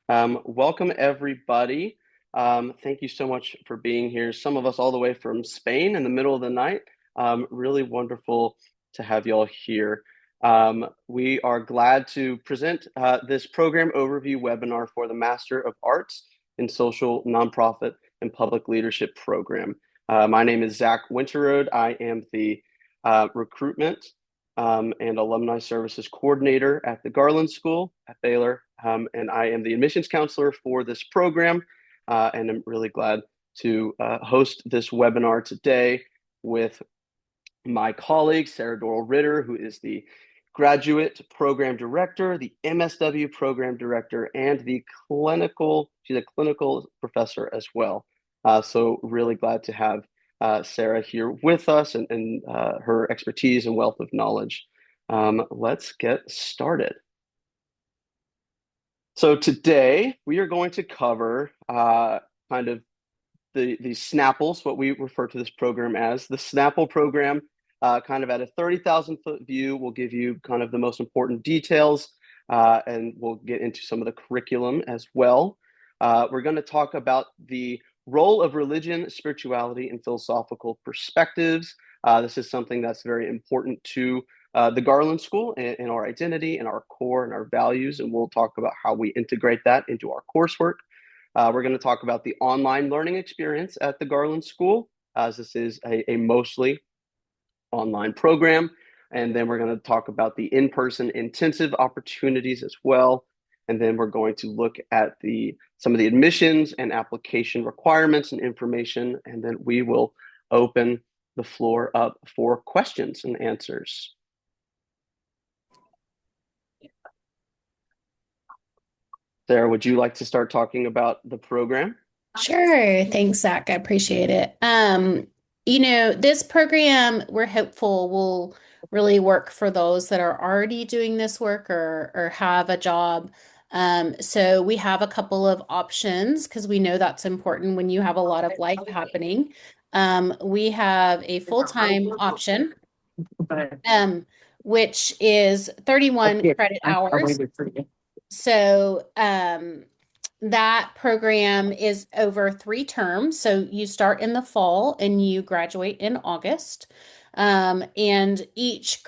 Welcome, everybody. Thank you so much for being here. Some of us all the way from Spain in the middle of the night. Really wonderful to have you all here. We are glad to present this program overview webinar for the Master of Arts in Social, Nonprofit, and Public Leadership program. My name is Zach Winterroad. I am the recruitment and Alumni Services Coordinator at the Garland School at Baylor. And I am the admissions counselor for this program. And I'm really glad to host this webinar today with my colleague, Sarah Doral Ritter, who is the graduate program director, the MSW program director, and she's a clinical professor as well. So really glad to have Sarah here with us and her expertise and wealth of knowledge. Let's get started. So today we are going to cover kind of the Snapples, what we refer to this program as. The Snapple program, kind of at a 30,000-foot view, will give you kind of the most important details, and we'll get into some of the curriculum as well. We're going to talk about the role of religion, spirituality, and philosophical perspectives. This is something that's very important to the Garland School and our identity and our core and our values, and we'll talk about how we integrate that into our coursework. We're going to talk about the online learning experience at the Garland School, as this is a mostly online program. And then we're going to talk about the in-person intensive opportunities as well. And then we're going to look at some of the admissions and application requirements and information. And then we will open the floor up for questions and answers. Sarah, would you like to start talking about the program? Sure. Thanks, Zach. I appreciate it. This program, we're hopeful will really work for those that are already doing this work or have a job. So we have a couple of options because we know that's important when you have a lot of life happening. We have a full-time option, um, which is 31 credit hours. So, that program is over 3 terms. So you start in the fall and you graduate in August. And each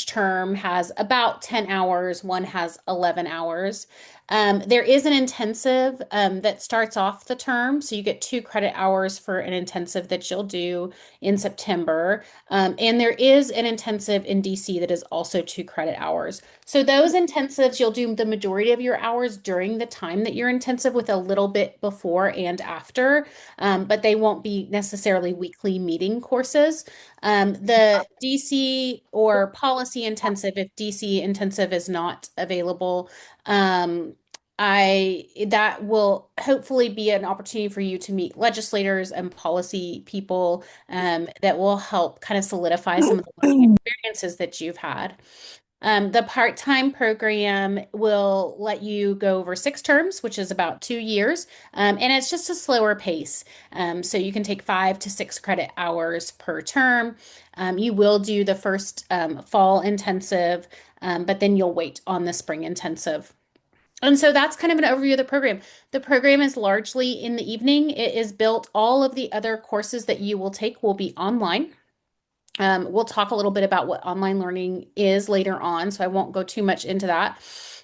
term has about 10 hours. One has 11 hours. There is an intensive that starts off the term. So you get 2 credit hours for an intensive that you'll do in September. And there is an intensive in DC that is also 2 credit hours. So those intensives, you'll do the majority of your hours during the time that you're intensive with a little bit before and after, but they won't be necessarily weekly meeting courses. The DC or policy intensive, if DC intensive is not available, that will hopefully be an opportunity for you to meet legislators and policy people that will help kind of solidify some of the learning experiences that you've had. The part-time program will let you go over 6 terms, which is about 2 years, and it's just a slower pace. So you can take 5 to 6 credit hours per term. You will do the first fall intensive, but then you'll wait on the spring intensive. And so that's kind of an overview of the program. The program is largely in the evening. It is built, all of the other courses that you will take will be online. We'll talk a little bit about what online learning is later on, so I won't go too much into that.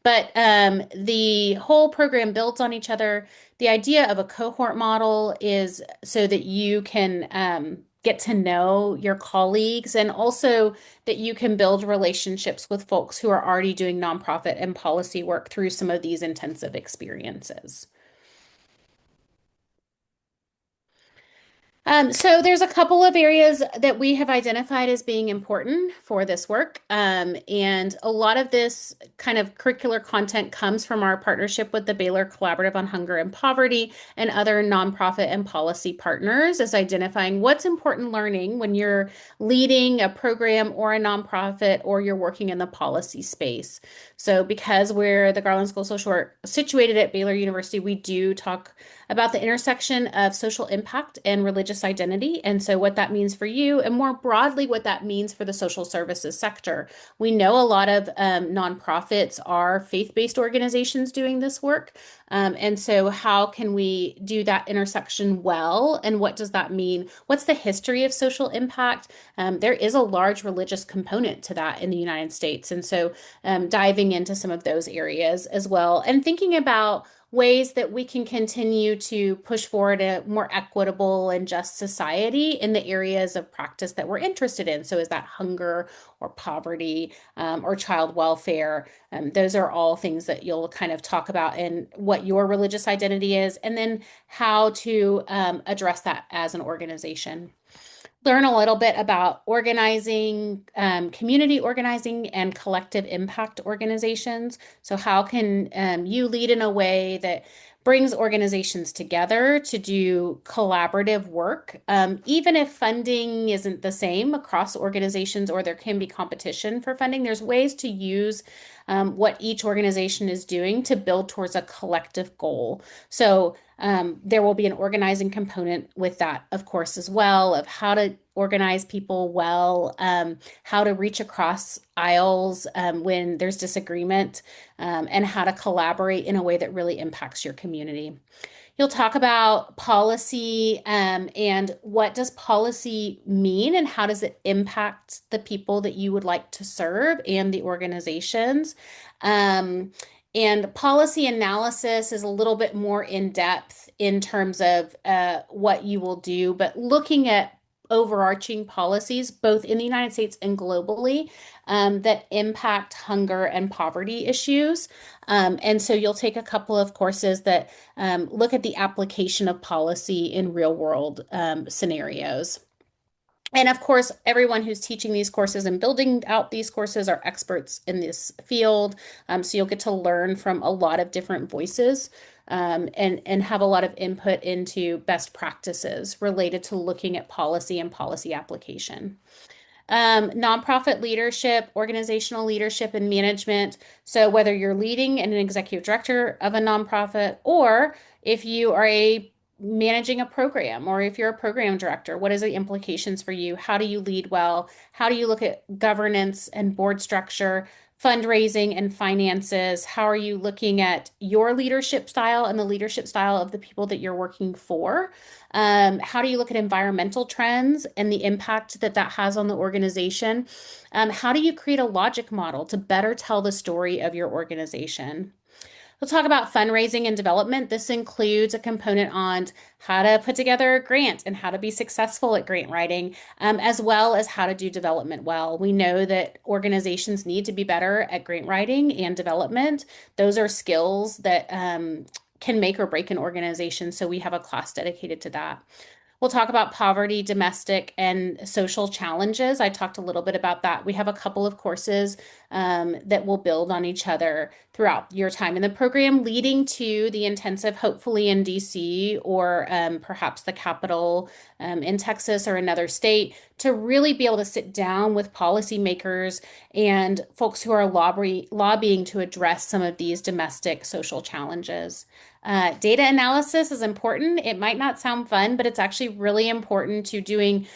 But the whole program builds on each other. The idea of a cohort model is so that you can get to know your colleagues and also that you can build relationships with folks who are already doing nonprofit and policy work through some of these intensive experiences. So there's a couple of areas that we have identified as being important for this work. And a lot of this kind of curricular content comes from our partnership with the Baylor Collaborative on Hunger and Poverty and other nonprofit and policy partners, as identifying what's important learning when you're leading a program or a nonprofit or you're working in the policy space. So because we're the Garland School of Social Work situated at Baylor University, we do talk about the intersection of social impact and religious religious identity. And so, what that means for you, and more broadly, what that means for the social services sector. We know a lot of nonprofits are faith-based organizations doing this work. And so, how can we do that intersection well? And what does that mean? What's the history of social impact? There is a large religious component to that in the United States. And so, diving into some of those areas as well, and thinking about ways that we can continue to push forward a more equitable and just society in the areas of practice that we're interested in. So, is that hunger or poverty or child welfare? Those are all things that you'll kind of talk about in what your religious identity is, and then how to address that as an organization. Learn a little bit about organizing, community organizing, and collective impact organizations. So, how can you lead in a way that brings organizations together to do collaborative work, even if funding isn't the same across organizations or there can be competition for funding? There's ways to use what each organization is doing to build towards a collective goal. So, there will be an organizing component with that, of course, as well, of how to organize people well, how to reach across aisles when there's disagreement, and how to collaborate in a way that really impacts your community. You'll talk about policy and what does policy mean and how does it impact the people that you would like to serve and the organizations. Um, and policy analysis is a little bit more in depth in terms of what you will do, but looking at overarching policies, both in the United States and globally, that impact hunger and poverty issues. And so you'll take a couple of courses that look at the application of policy in real world scenarios. And of course, everyone who's teaching these courses and building out these courses are experts in this field. So you'll get to learn from a lot of different voices and have a lot of input into best practices related to looking at policy and policy application. Nonprofit leadership, organizational leadership, and management. So, whether you're leading and an executive director of a nonprofit, or if you are managing a program, or if you're a program director, what is the implications for you? How do you lead well? How do you look at governance and board structure, fundraising and finances? How are you looking at your leadership style and the leadership style of the people that you're working for? How do you look at environmental trends and the impact that that has on the organization? How do you create a logic model to better tell the story of your organization? We'll talk about fundraising and development. This includes a component on how to put together a grant and how to be successful at grant writing, as well as how to do development well. We know that organizations need to be better at grant writing and development. Those are skills that can make or break an organization. So we have a class dedicated to that. We'll talk about poverty, domestic, and social challenges. I talked a little bit about that. We have a couple of courses that will build on each other throughout your time in the program, leading to the intensive, hopefully in DC or perhaps the capital in Texas or another state, to really be able to sit down with policymakers and folks who are lobbying to address some of these domestic social challenges. Data analysis is important. It might not sound fun, but it's actually really important to doing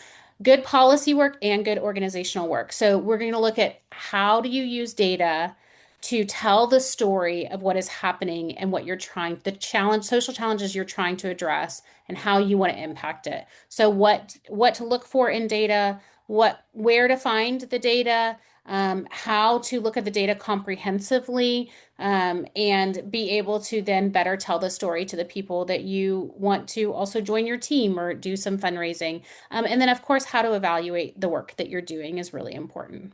good policy work and good organizational work. So we're going to look at how do you use data to tell the story of what is happening and what you're trying, the challenge, social challenges you're trying to address and how you want to impact it. So what to look for in data, where to find the data, how to look at the data comprehensively, and be able to then better tell the story to the people that you want to also join your team or do some fundraising. And then, of course, how to evaluate the work that you're doing is really important.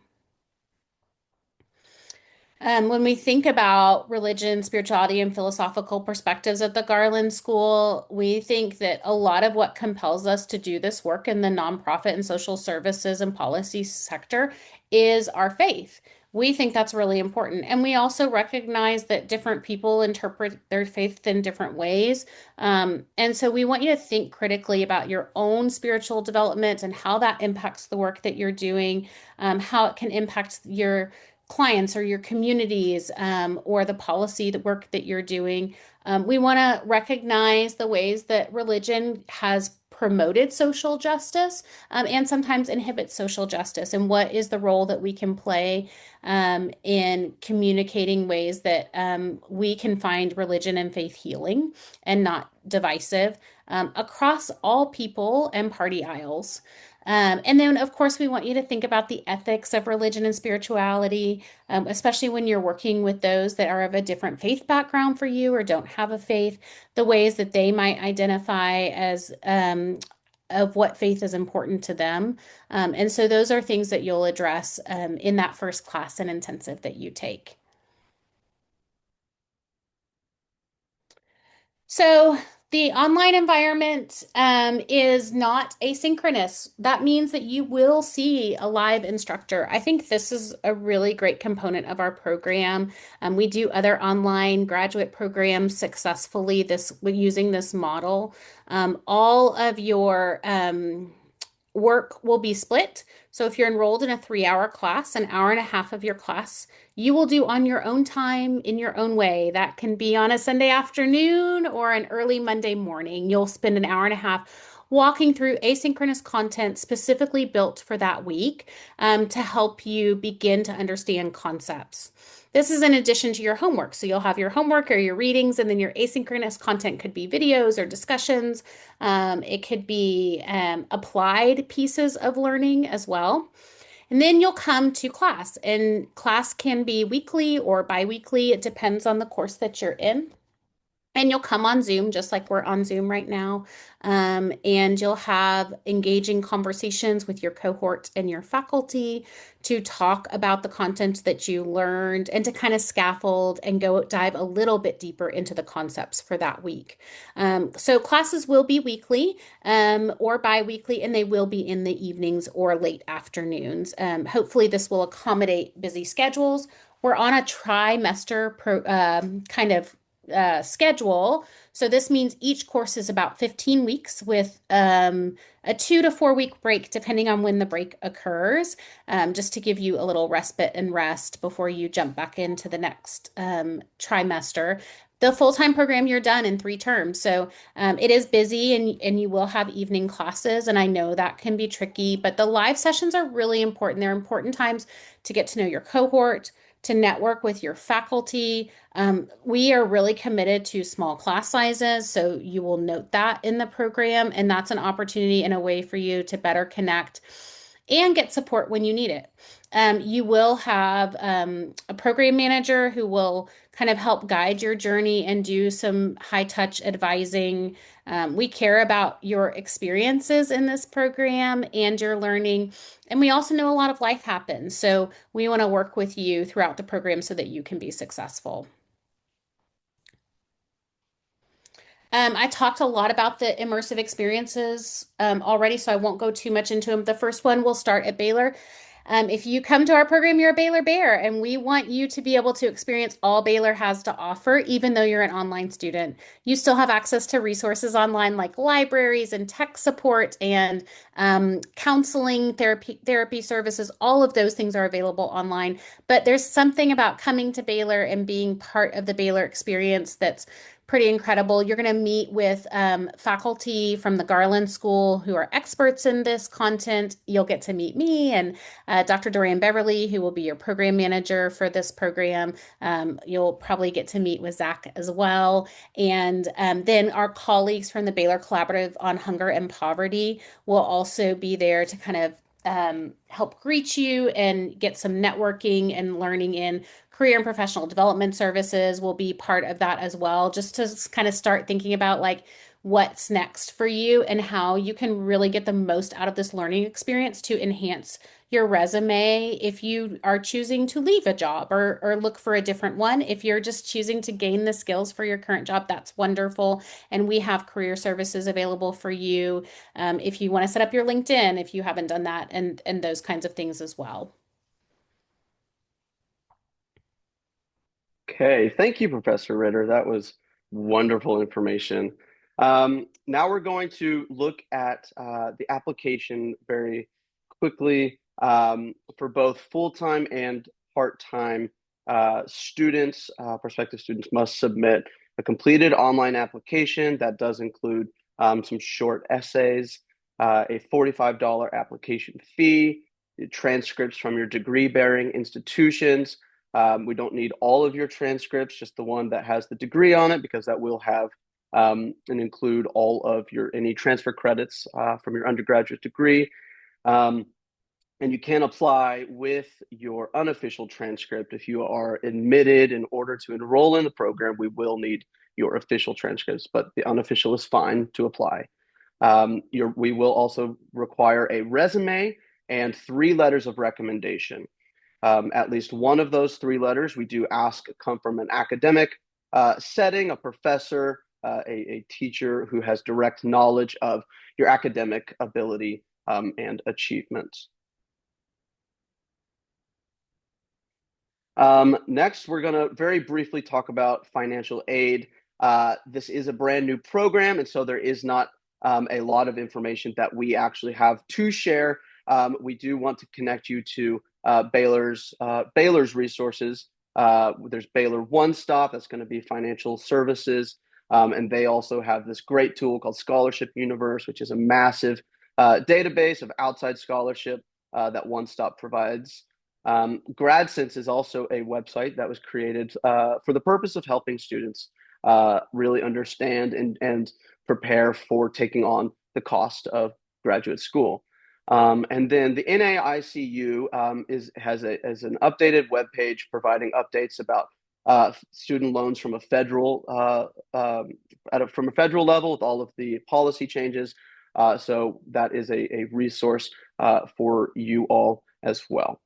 When we think about religion, spirituality, and philosophical perspectives at the Garland School, we think that a lot of what compels us to do this work in the nonprofit and social services and policy sector is our faith. We think that's really important. And we also recognize that different people interpret their faith in different ways. And so we want you to think critically about your own spiritual development and how that impacts the work that you're doing, how it can impact your clients or your communities, or the policy, the work that you're doing. We want to recognize the ways that religion has promoted social justice and sometimes inhibits social justice, and what is the role that we can play in communicating ways that we can find religion and faith healing and not divisive across all people and party aisles. And then, of course, we want you to think about the ethics of religion and spirituality, especially when you're working with those that are of a different faith background for you or don't have a faith, the ways that they might identify as of what faith is important to them. And so those are things that you'll address in that first class and intensive that you take. So the online environment is not asynchronous. That means that you will see a live instructor. I think this is a really great component of our program. We do other online graduate programs successfully using this model. All of your work will be split. So if you're enrolled in a 3-hour class, an hour and a half of your class you will do on your own time in your own way. That can be on a Sunday afternoon or an early Monday morning. You'll spend an hour and a half walking through asynchronous content specifically built for that week to help you begin to understand concepts. This is in addition to your homework. So you'll have your homework or your readings, and then your asynchronous content could be videos or discussions. It could be applied pieces of learning as well. And then you'll come to class, and class can be weekly or biweekly. It depends on the course that you're in. And you'll come on Zoom, just like we're on Zoom right now. And you'll have engaging conversations with your cohort and your faculty to talk about the content that you learned and to kind of scaffold and go dive a little bit deeper into the concepts for that week. So classes will be weekly or bi-weekly, and they will be in the evenings or late afternoons. Hopefully, this will accommodate busy schedules. We're on a trimester kind of schedule. So this means each course is about 15 weeks with a 2 to 4 week break, depending on when the break occurs, just to give you a little respite and rest before you jump back into the next trimester. The full-time program, you're done in 3 terms. So it is busy, and you will have evening classes. And I know that can be tricky, but the live sessions are really important. They're important times to get to know your cohort, to network with your faculty. We are really committed to small class sizes, so you will note that in the program, and that's an opportunity and a way for you to better connect and get support when you need it. You will have a program manager who will kind of help guide your journey and do some high touch advising. We care about your experiences in this program and your learning. And we also know a lot of life happens. So we want to work with you throughout the program so that you can be successful. I talked a lot about the immersive experiences already, so I won't go too much into them. The first one will start at Baylor. If you come to our program, you're a Baylor Bear, and we want you to be able to experience all Baylor has to offer, even though you're an online student. You still have access to resources online like libraries and tech support and counseling, therapy services. All of those things are available online. But there's something about coming to Baylor and being part of the Baylor experience that's pretty incredible. You're going to meet with faculty from the Garland School who are experts in this content. You'll get to meet me and Dr. Dorian Beverly, who will be your program manager for this program. You'll probably get to meet with Zach as well. And then our colleagues from the Baylor Collaborative on Hunger and Poverty will also be there to kind of help greet you and get some networking and learning in. Career and professional development services will be part of that as well, just to kind of start thinking about like what's next for you and how you can really get the most out of this learning experience to enhance your resume if you are choosing to leave a job or look for a different one. If you're just choosing to gain the skills for your current job, that's wonderful. And we have career services available for you if you want to set up your LinkedIn, if you haven't done that, and those kinds of things as well. Okay, thank you, Professor Ritter. That was wonderful information. Now we're going to look at the application very quickly for both full-time and part-time students. Prospective students must submit a completed online application that does include some short essays, a $45 application fee, transcripts from your degree-bearing institutions. We don't need all of your transcripts, just the one that has the degree on it, because that will have and include all of any transfer credits from your undergraduate degree. And you can apply with your unofficial transcript. If you are admitted in order to enroll in the program, we will need your official transcripts, but the unofficial is fine to apply. We will also require a resume and 3 letters of recommendation. At least one of those 3 letters we do ask come from an academic setting, a professor, a teacher who has direct knowledge of your academic ability and achievements. Next, we're going to very briefly talk about financial aid. This is a brand new program, and so there is not a lot of information that we actually have to share. We do want to connect you to Baylor's resources. There's Baylor One Stop, that's going to be financial services. And they also have this great tool called Scholarship Universe, which is a massive database of outside scholarship that One Stop provides. GradSense is also a website that was created for the purpose of helping students really understand and prepare for taking on the cost of graduate school. And then the NAICU has an updated webpage providing updates about student loans from a federal level with all of the policy changes. So that is a resource for you all as well.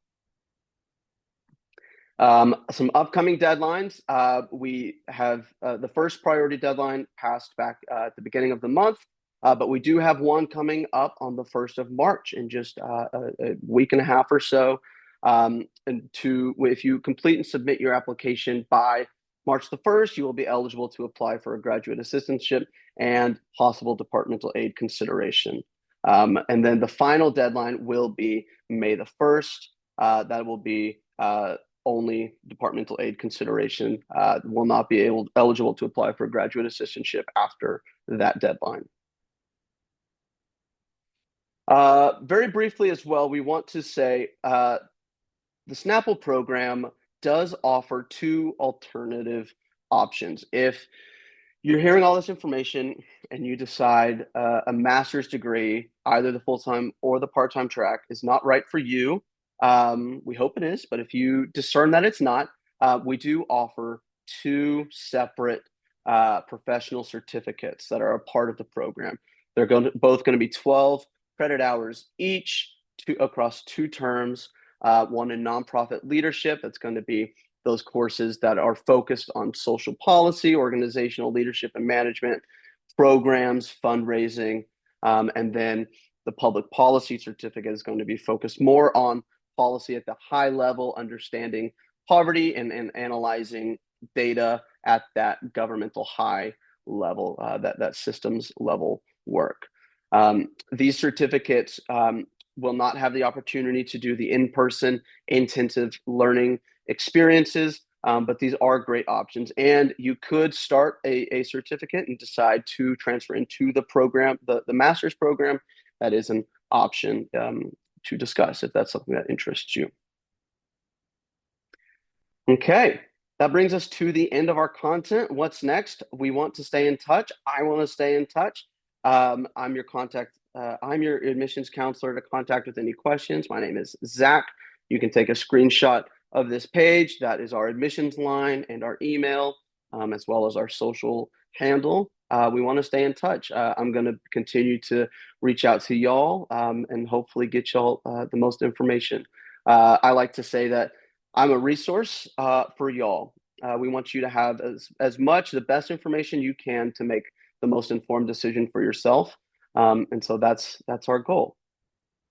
Some upcoming deadlines. We have the first priority deadline passed back at the beginning of the month, but we do have one coming up on the 1st of March in just a week and a half or so. And if you complete and submit your application by March the 1st, you will be eligible to apply for a graduate assistantship and possible departmental aid consideration. And then the final deadline will be May the 1st. That will be only departmental aid consideration. Will not be eligible to apply for a graduate assistantship after that deadline. Very briefly as well, we want to say the SNPL program does offer 2 alternative options. If you're hearing all this information and you decide a master's degree, either the full-time or the part-time track, is not right for you, we hope it is, but if you discern that it's not, we do offer 2 separate professional certificates that are a part of the program. They're both going to be 12 credit hours each across 2 terms. One in nonprofit leadership, that's going to be those courses that are focused on social policy, organizational leadership and management, programs, fundraising, and then the public policy certificate is going to be focused more on policy at the high level, understanding poverty and analyzing data at that governmental high level, that systems level work. These certificates will not have the opportunity to do the in-person intensive learning experiences, but these are great options. And you could start a certificate and decide to transfer into the program, the master's program. That is an option to discuss if that's something that interests you. Okay, that brings us to the end of our content. What's next? We want to stay in touch. I want to stay in touch. I'm your contact. I'm your admissions counselor to contact with any questions. My name is Zach. You can take a screenshot of this page. That is our admissions line and our email, as well as our social handle. We want to stay in touch. I'm going to continue to reach out to y'all and hopefully get y'all the most information. I like to say that I'm a resource for y'all. We want you to have as much, the best information you can to make the most informed decision for yourself. And so that's our goal.